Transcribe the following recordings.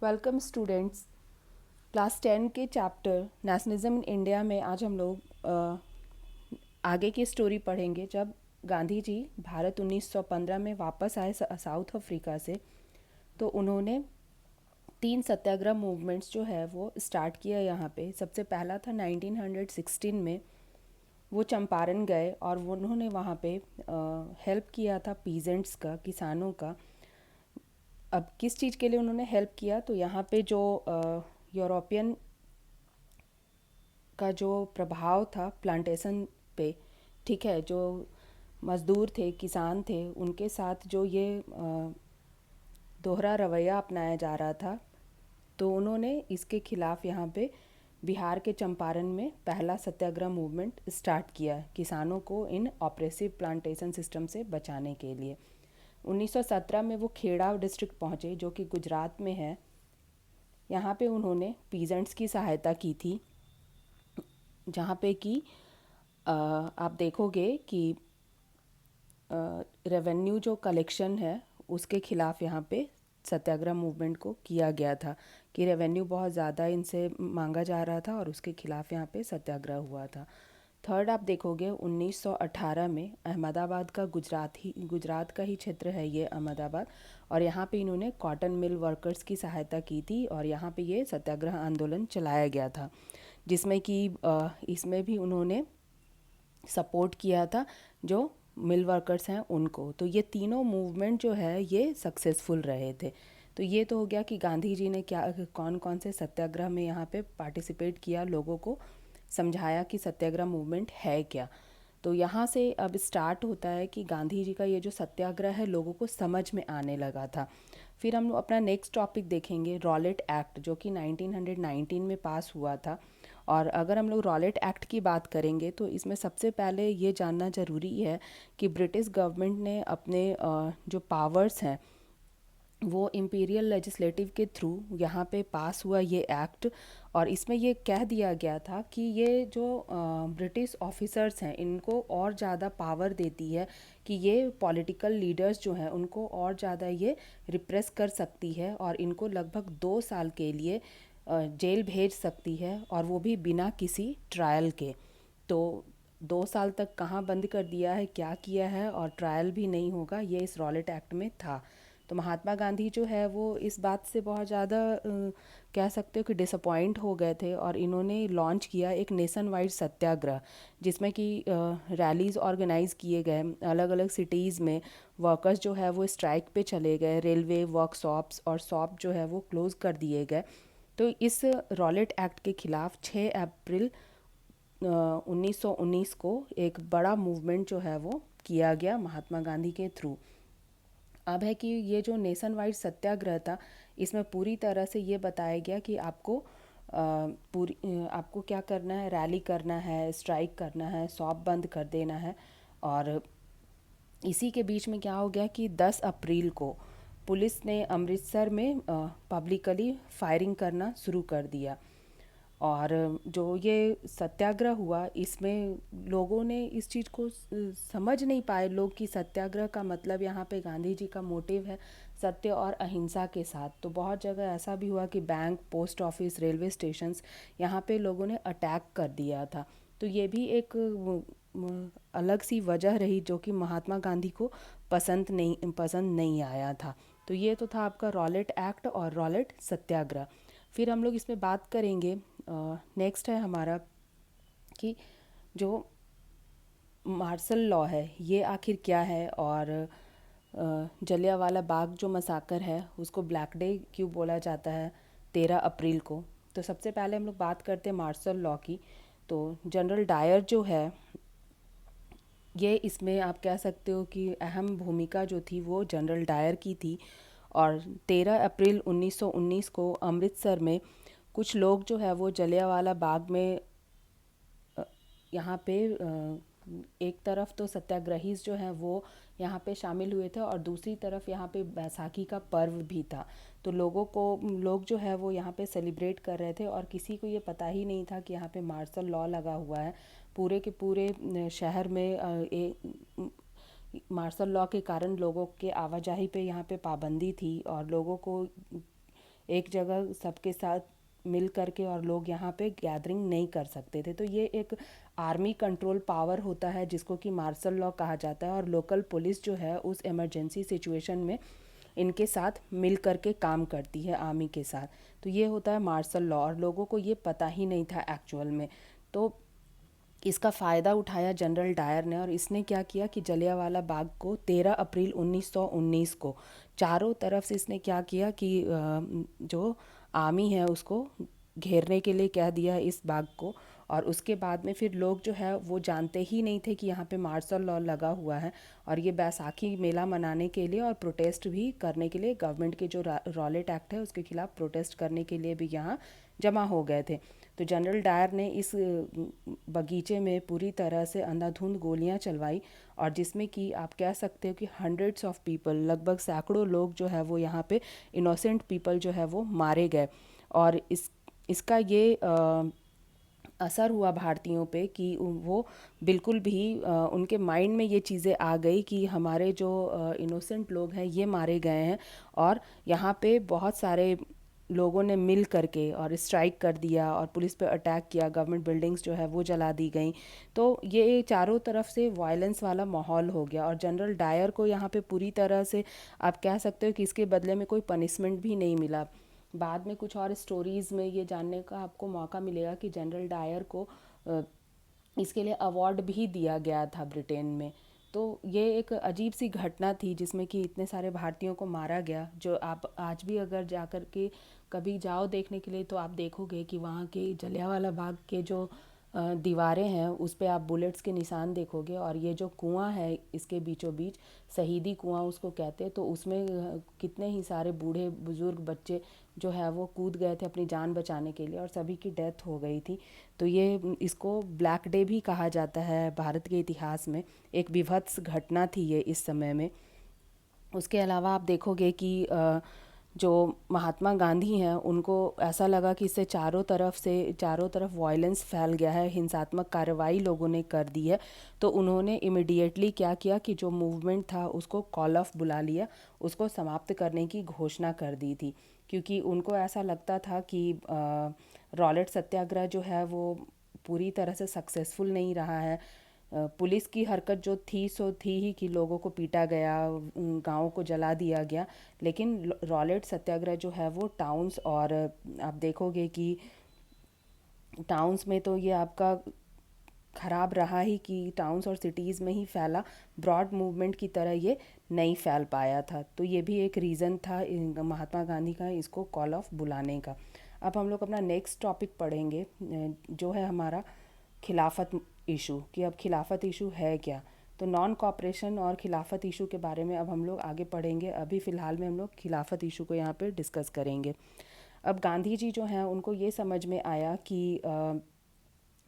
Welcome students. Class 10 के chapter nationalism in India में आज हम लोग आगे की स्टोरी पढ़ेंगे। जब गांधी जी भारत 1915 में वापस आए साउथ अफ्रीका से, तो उन्होंने 3 सत्याग्रह मूवमेंट्स जो है वो स्टार्ट किया यहाँ पे। सबसे पहला था 1916 में, वो चंपारण गए और उन्होंने वहाँ पे हेल्प किया था पीजेंट्स का, किसानों का। अब किस चीज़ के लिए उन्होंने हेल्प किया, तो यहाँ पे जो यूरोपियन का जो प्रभाव था प्लांटेशन पे, ठीक है, जो मज़दूर थे, किसान थे, उनके साथ जो ये दोहरा रवैया अपनाया जा रहा था, तो उन्होंने इसके खिलाफ यहाँ पे बिहार के चंपारण में पहला सत्याग्रह मूवमेंट स्टार्ट किया, किसानों को इन ऑपरेसिव प्लांटेशन सिस्टम से बचाने के लिए। 1917 में वो खेड़ा डिस्ट्रिक्ट पहुँचे, जो कि गुजरात में है। यहाँ पे उन्होंने पीजेंट्स की सहायता की थी, जहाँ पे कि आप देखोगे कि रेवेन्यू जो कलेक्शन है उसके ख़िलाफ़ यहाँ पे सत्याग्रह मूवमेंट को किया गया था कि रेवेन्यू बहुत ज़्यादा इनसे मांगा जा रहा था और उसके ख़िलाफ़ यहाँ पे सत्याग्रह हुआ था। थर्ड आप देखोगे 1918 में अहमदाबाद का, गुजरात का ही क्षेत्र है ये अहमदाबाद, और यहाँ पे इन्होंने कॉटन मिल वर्कर्स की सहायता की थी और यहाँ पे ये सत्याग्रह आंदोलन चलाया गया था, जिसमें कि इसमें भी उन्होंने सपोर्ट किया था जो मिल वर्कर्स हैं उनको। तो ये तीनों मूवमेंट जो है ये सक्सेसफुल रहे थे। तो ये तो हो गया कि गांधी जी ने क्या, कौन कौन से सत्याग्रह में यहाँ पे पार्टिसिपेट किया, लोगों को समझाया कि सत्याग्रह मूवमेंट है क्या। तो यहाँ से अब स्टार्ट होता है कि गांधी जी का ये जो सत्याग्रह है लोगों को समझ में आने लगा था। फिर हम लोग अपना नेक्स्ट टॉपिक देखेंगे, रॉलेट एक्ट, जो कि 1919 में पास हुआ था। और अगर हम लोग रॉलेट एक्ट की बात करेंगे तो इसमें सबसे पहले ये जानना ज़रूरी है कि ब्रिटिश गवर्नमेंट ने अपने जो पावर्स हैं वो इम्पीरियल लेजिस्लेटिव के थ्रू यहाँ पे पास हुआ ये एक्ट। और इसमें ये कह दिया गया था कि ये जो ब्रिटिश ऑफिसर्स हैं इनको और ज़्यादा पावर देती है कि ये पॉलिटिकल लीडर्स जो हैं उनको और ज़्यादा ये रिप्रेस कर सकती है और इनको लगभग 2 साल के लिए जेल भेज सकती है, और वो भी बिना किसी ट्रायल के। तो 2 साल तक कहाँ बंद कर दिया है, क्या किया है, और ट्रायल भी नहीं होगा, ये इस रॉलेट एक्ट में था। तो महात्मा गांधी जो है वो इस बात से बहुत ज़्यादा कह सकते हो कि डिसअपॉइंट हो गए थे, और इन्होंने लॉन्च किया एक नेशन वाइड सत्याग्रह, जिसमें कि रैलीज़ ऑर्गेनाइज़ किए गए अलग अलग सिटीज़ में। वर्कर्स जो है वो स्ट्राइक पे चले गए, रेलवे वर्कशॉप्स और शॉप जो है वो क्लोज़ कर दिए गए। तो इस रॉलेट एक्ट के ख़िलाफ़ 6 अप्रैल 1919 को एक बड़ा मूवमेंट जो है वो किया गया महात्मा गांधी के थ्रू। अब है कि ये जो नेशन वाइड सत्याग्रह था, इसमें पूरी तरह से ये बताया गया कि आपको क्या करना है, रैली करना है, स्ट्राइक करना है, शॉप बंद कर देना है। और इसी के बीच में क्या हो गया कि 10 अप्रैल को पुलिस ने अमृतसर में पब्लिकली फायरिंग करना शुरू कर दिया। और जो ये सत्याग्रह हुआ इसमें लोगों ने इस चीज़ को समझ नहीं पाए लोग कि सत्याग्रह का मतलब यहाँ पे गांधी जी का मोटिव है सत्य और अहिंसा के साथ। तो बहुत जगह ऐसा भी हुआ कि bank, post office, railway stations, यहाँ पे लोगों ने अटैक कर दिया था। तो ये भी एक अलग सी वजह रही जो कि महात्मा गांधी को पसंद नहीं आया था। तो ये तो था आपका रॉलेट एक्ट और रॉलेट सत्याग्रह। फिर हम लोग इसमें बात करेंगे, नेक्स्ट है हमारा कि जो मार्शल लॉ है ये आखिर क्या है, और जलियांवाला बाग जो मसाकर है उसको ब्लैक डे क्यों बोला जाता है 13 अप्रैल को। तो सबसे पहले हम लोग बात करते हैं मार्शल लॉ की। तो जनरल डायर जो है ये इसमें आप कह सकते हो कि अहम भूमिका जो थी वो जनरल डायर की थी। और 13 अप्रैल 1919 को अमृतसर में कुछ लोग जो है वो जलियांवाला बाग में यहाँ पे एक तरफ तो सत्याग्रही जो हैं वो यहाँ पे शामिल हुए थे और दूसरी तरफ यहाँ पे बैसाखी का पर्व भी था। तो लोग जो है वो यहाँ पे सेलिब्रेट कर रहे थे और किसी को ये पता ही नहीं था कि यहाँ पे मार्शल लॉ लगा हुआ है। पूरे के पूरे शहर में मार्शल लॉ के कारण लोगों के आवाजाही पे यहाँ पे पाबंदी थी और लोगों को एक जगह सबके साथ मिल करके और लोग यहाँ पे गैदरिंग नहीं कर सकते थे। तो ये एक आर्मी कंट्रोल पावर होता है जिसको कि मार्शल लॉ कहा जाता है, और लोकल पुलिस जो है उस इमरजेंसी सिचुएशन में इनके साथ मिल करके काम करती है, आर्मी के साथ। तो ये होता है मार्शल लॉ, और लोगों को ये पता ही नहीं था एक्चुअल में। तो इसका फ़ायदा उठाया जनरल डायर ने, और इसने क्या किया कि जलियांवाला बाग को 13 अप्रैल 1919 को चारों तरफ से इसने क्या किया कि जो आर्मी है उसको घेरने के लिए कह दिया इस बाग को। और उसके बाद में फिर लोग जो है वो जानते ही नहीं थे कि यहाँ पे मार्शल लॉ लगा हुआ है, और ये बैसाखी मेला मनाने के लिए और प्रोटेस्ट भी करने के लिए, गवर्नमेंट के जो रॉलेट एक्ट है उसके खिलाफ प्रोटेस्ट करने के लिए भी यहाँ जमा हो गए थे। तो जनरल डायर ने इस बगीचे में पूरी तरह से अंधाधुंध गोलियां चलवाई, और जिसमें कि आप कह सकते हो कि हंड्रेड्स ऑफ पीपल, लगभग सैकड़ों लोग जो है वो यहाँ पे इनोसेंट पीपल जो है वो मारे गए। और इसका ये असर हुआ भारतीयों पे कि वो बिल्कुल भी उनके माइंड में ये चीज़ें आ गई कि हमारे जो इनोसेंट लोग हैं ये मारे गए हैं, और यहाँ पे बहुत सारे लोगों ने मिल करके और स्ट्राइक कर दिया और पुलिस पे अटैक किया, गवर्नमेंट बिल्डिंग्स जो है वो जला दी गई। तो ये चारों तरफ से वायलेंस वाला माहौल हो गया, और जनरल डायर को यहाँ पे पूरी तरह से आप कह सकते हो कि इसके बदले में कोई पनिशमेंट भी नहीं मिला। बाद में कुछ और स्टोरीज़ में ये जानने का आपको मौका मिलेगा कि जनरल डायर को इसके लिए अवार्ड भी दिया गया था ब्रिटेन में। तो ये एक अजीब सी घटना थी जिसमें कि इतने सारे भारतीयों को मारा गया, जो आप आज भी अगर जा कर के कभी जाओ देखने के लिए तो आप देखोगे कि वहाँ के जलियांवाला बाग के जो दीवारें हैं उस पे आप बुलेट्स के निशान देखोगे, और ये जो कुआं है इसके बीचों बीच, शहीदी कुआं उसको कहते हैं, तो उसमें कितने ही सारे बूढ़े बुजुर्ग बच्चे जो है वो कूद गए थे अपनी जान बचाने के लिए, और सभी की डेथ हो गई थी। तो ये इसको ब्लैक डे भी कहा जाता है भारत के इतिहास में। एक विभत्स घटना थी ये इस समय में। उसके अलावा आप देखोगे कि जो महात्मा गांधी हैं उनको ऐसा लगा कि इससे चारों तरफ वायलेंस फैल गया है, हिंसात्मक कार्रवाई लोगों ने कर दी है। तो उन्होंने इमिडिएटली क्या किया कि जो मूवमेंट था उसको कॉल ऑफ बुला लिया, उसको समाप्त करने की घोषणा कर दी थी, क्योंकि उनको ऐसा लगता था कि रॉलेट सत्याग्रह जो है वो पूरी तरह से सक्सेसफुल नहीं रहा है। पुलिस की हरकत जो थी सो थी ही कि लोगों को पीटा गया, गाँव को जला दिया गया, लेकिन रॉलेट सत्याग्रह जो है वो टाउन्स, और आप देखोगे कि टाउन्स में तो ये आपका ख़राब रहा ही कि टाउन्स और सिटीज़ में ही फैला, ब्रॉड मूवमेंट की तरह ये नहीं फैल पाया था। तो ये भी एक रीज़न था महात्मा गांधी का इसको कॉल ऑफ बुलाने का। अब हम लोग अपना नेक्स्ट टॉपिक पढ़ेंगे जो है हमारा खिलाफत इशू, कि अब खिलाफत इशू है क्या। तो नॉन कॉपरेशन और खिलाफत इशू के बारे में अब हम लोग आगे पढ़ेंगे। अभी फ़िलहाल में हम लोग खिलाफत इशू को यहाँ पे डिस्कस करेंगे। अब गांधी जी जो हैं उनको ये समझ में आया कि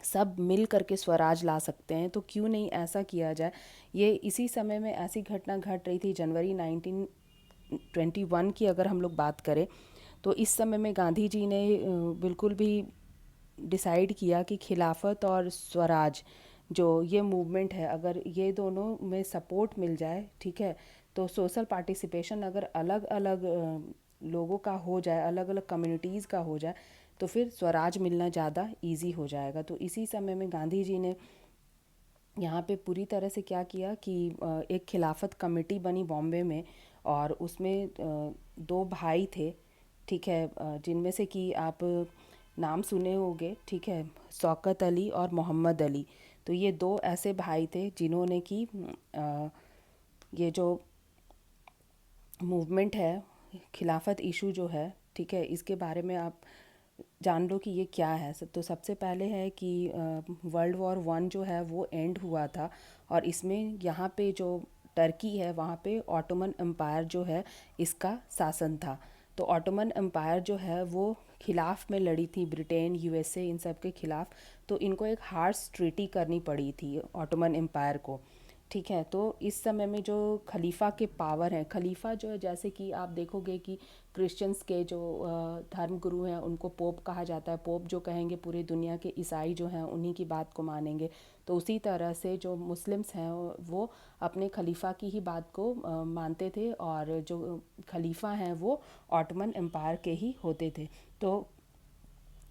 सब मिल करके स्वराज ला सकते हैं, तो क्यों नहीं ऐसा किया जाए। ये इसी समय में ऐसी घटना घट रही थी, जनवरी 1921 की अगर हम लोग बात करें, तो इस समय में गांधी जी ने बिल्कुल भी डिसाइड किया कि खिलाफत और स्वराज जो ये मूवमेंट है, अगर ये दोनों में सपोर्ट मिल जाए, ठीक है, तो सोशल पार्टिसिपेशन अगर अलग अलग लोगों का हो जाए, अलग अलग कम्युनिटीज़ का हो जाए, तो फिर स्वराज मिलना ज़्यादा इजी हो जाएगा। तो इसी समय में गांधी जी ने यहाँ पे पूरी तरह से क्या किया कि एक खिलाफत कमेटी बनी बॉम्बे में, और उसमें दो भाई थे, ठीक है, जिनमें से कि आप नाम सुने होंगे, ठीक है, शौकत अली और मोहम्मद अली। तो ये दो ऐसे भाई थे जिन्होंने कि ये जो मूवमेंट है, खिलाफत इशू जो है, ठीक है, इसके बारे में आप जान लो कि ये क्या है। तो सबसे पहले है कि वर्ल्ड वॉर वन जो है वो एंड हुआ था, और इसमें यहाँ पे जो टर्की है वहाँ पे ऑटोमन एम्पायर जो है इसका शासन था। तो ऑटोमन एम्पायर जो है वो खिलाफ में लड़ी थी, ब्रिटेन, यूएसए, इन सब के खिलाफ। तो इनको एक हार्श ट्रीटी करनी पड़ी थी ऑटोमन एम्पायर को, ठीक है। तो इस समय में जो खलीफा के पावर हैं, खलीफा जो है, जैसे कि आप देखोगे कि क्रिश्चियंस के जो धर्म गुरु हैं उनको पोप कहा जाता है। पोप जो कहेंगे पूरी दुनिया के ईसाई जो हैं उन्हीं की बात को मानेंगे। तो उसी तरह से जो मुस्लिम्स हैं वो अपने खलीफा की ही बात को मानते थे, और जो खलीफा हैं वो ऑटोमन एम्पायर के ही होते थे। तो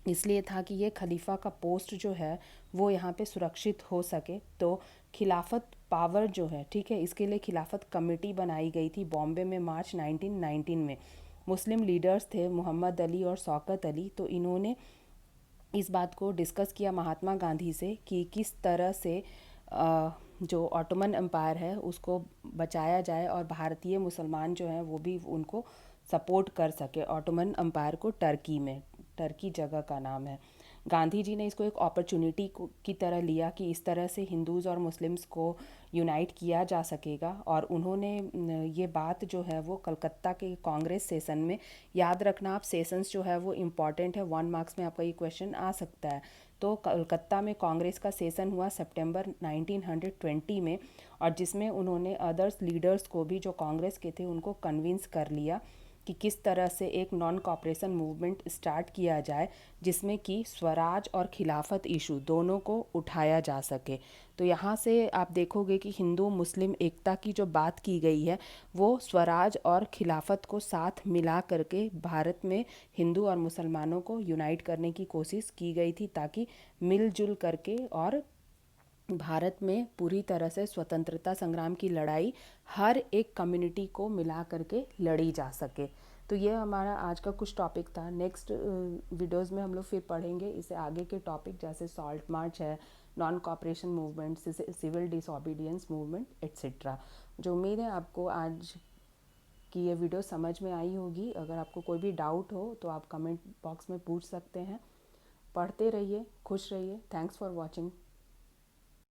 इसलिए था कि ये खलीफा का पोस्ट जो है वो यहाँ पे सुरक्षित हो सके। तो खिलाफत पावर जो है, ठीक है, इसके लिए खिलाफत कमेटी बनाई गई थी बॉम्बे में मार्च 1919 में। मुस्लिम लीडर्स थे मोहम्मद अली और शौकत अली। तो इन्होंने इस बात को डिस्कस किया महात्मा गांधी से कि किस तरह से जो ऑटोमन एम्पायर है उसको बचाया जाए और भारतीय मुसलमान जो हैं वो भी उनको सपोर्ट कर सके ऑटोमन एम्पायर को। टर्की में, टर्की जगह का नाम है। गांधी जी ने इसको एक अपॉर्चुनिटी की तरह लिया कि इस तरह से हिंदूज़ और मुस्लिम्स को यूनाइट किया जा सकेगा। और उन्होंने ये बात जो है वो कलकत्ता के कांग्रेस सेशन में, याद रखना आप, सेशंस जो है वो इम्पॉर्टेंट है, 1 मार्क्स में आपका ये क्वेश्चन आ सकता है। तो कलकत्ता में कांग्रेस का सेशन हुआ सितंबर 1920 में, और जिसमें उन्होंने अदर्स लीडर्स को भी जो कांग्रेस के थे उनको कन्विंस कर लिया कि किस तरह से एक नॉन कॉपरेशन मूवमेंट स्टार्ट किया जाए जिसमें कि स्वराज और खिलाफत इशू दोनों को उठाया जा सके। तो यहाँ से आप देखोगे कि हिंदू मुस्लिम एकता की जो बात की गई है वो स्वराज और खिलाफत को साथ मिला करके भारत में हिंदू और मुसलमानों को यूनाइट करने की कोशिश की गई थी, ताकि मिलजुल करके और भारत में पूरी तरह से स्वतंत्रता संग्राम की लड़ाई हर एक कम्युनिटी को मिला करके लड़ी जा सके। तो ये हमारा आज का कुछ टॉपिक था। नेक्स्ट वीडियोस में हम लोग फिर पढ़ेंगे इससे आगे के टॉपिक, जैसे सॉल्ट मार्च है, non cooperation movement, civil disobedience movement etcetera. जो उम्मीद है आपको आज की ये वीडियो समझ में आई होगी। अगर आपको कोई भी डाउट हो तो आप कमेंट बॉक्स में पूछ सकते हैं। पढ़ते रहिए, खुश रहिए। Thanks for watching.